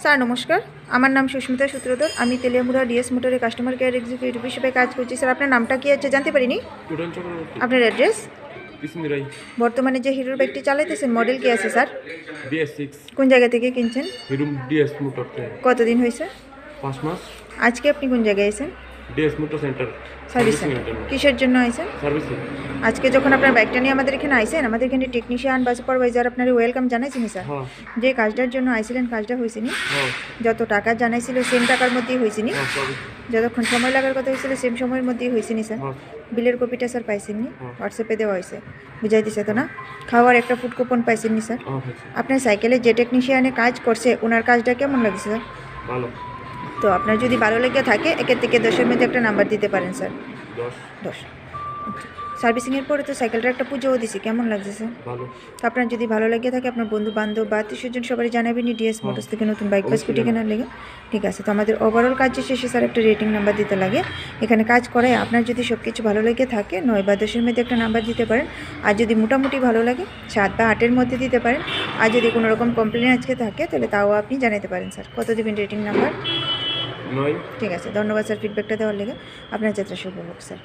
Sir নমস্কার, আমার নাম সুস্মিতা সূত্রধর। আমি তেলিয়ামুড়া ডিএস মোটরের কাস্টমার কেয়ার এক্সিকিউটিভ হিসেবে কাজ করছি। স্যার আপনার নামটা কি আছে জানতে পারিনি? টুডেন চক্রবর্তী। আপনার অ্যাড্রেস? কিসিন্দিরাই। বর্তমানে যে হিরোর বাইকটি চালাইতেছেন মডেল কি আছে স্যার? DS6। কোন জায়গা থেকে কিনছেন? হিরুম ডিএস মোটর থেকে। কতদিন হয়েছে? 5 মাস। আজকে আপনি কোন জায়গায় আছেন? DS motor centre servicing. কিসের জন্য আইছেন? সার্ভিসিং। আজকে যখন আপনার বাইকটা নিয়ে আমাদের এখানে আইছেন, আমাদের এখানে টেকনিশিয়ান বা সুপারভাইজার আপনার ওয়েলকাম জানাইছেন স্যার? হ্যাঁ যে কাজটার জন্য আইছিলেন কাজটা হয়েছেনি? হ্যাঁ যত টাকা জানাইছিল সেম টাকার মধ্যেই হয়েছিনি? হ্যাঁ সব। যতক্ষণ সময় লাগার কথা হয়েছিল সেম সময়ের মধ্যেই হয়েছিনি স্যার? হ্যাঁ বিলের কপিটা স্যার পাইছেননি? হ্যাঁ। হোয়াটসঅ্যাপে দেওয়া হয়েছে, বুঝাই দিছে তো না? খাওয়ার একটা ফুড কুপন পাইছেননি স্যার? হ্যাঁ হয়েছে। আপনার সাইকেলে যে টেকনিশিয়ানে কাজ করছে ওনার কাজটা কেমন লাগছে স্যার? ভালো। তো আপনার যদি ভালো লেগে থাকে 1 থেকে 10-এর মধ্যে একটা নাম্বার দিতে পারেন স্যার। 10। 10। সার্ভিসিংয়ের পরে তো সাইকেলটার একটা পুজোও দিছি, কেমন লাগছে স্যার? ভালো। তো আপনার যদি ভালো লেগে থাকে আপনার বন্ধু বান্ধব বা আত্মীয়স্বজন সবাই জানাবেন ডিএস হ্যাঁ। মোটরস থেকে নতুন বাইক বা অবশ্যই স্কুটি জানাবো। কেনার লেগে। ঠিক আছে, তো আমাদের ওভারঅল কাজ শেষে স্যার একটা রেটিং নাম্বার দিতে লাগে। এখানে কাজ করায় আপনার যদি সব কিছু ভালো লেগে থাকে 9 বা 10-এর মধ্যে একটা নাম্বার দিতে পারেন। আর যদি মোটামুটি ভালো লাগে 7 বা 8-এর মধ্যে দিতে পারেন। আর যদি কোনো রকম কমপ্লেন আজকে থাকে তাহলে তাও আপনি জানাতে পারেন স্যার। কত দেবেন রেটিং নাম্বার? 9। ঠিক আছে, ধন্যবাদ স্যার ফিডব্যাকটা দেওয়ার লেগে। আপনার যাত্রা শুভ হোক স্যার।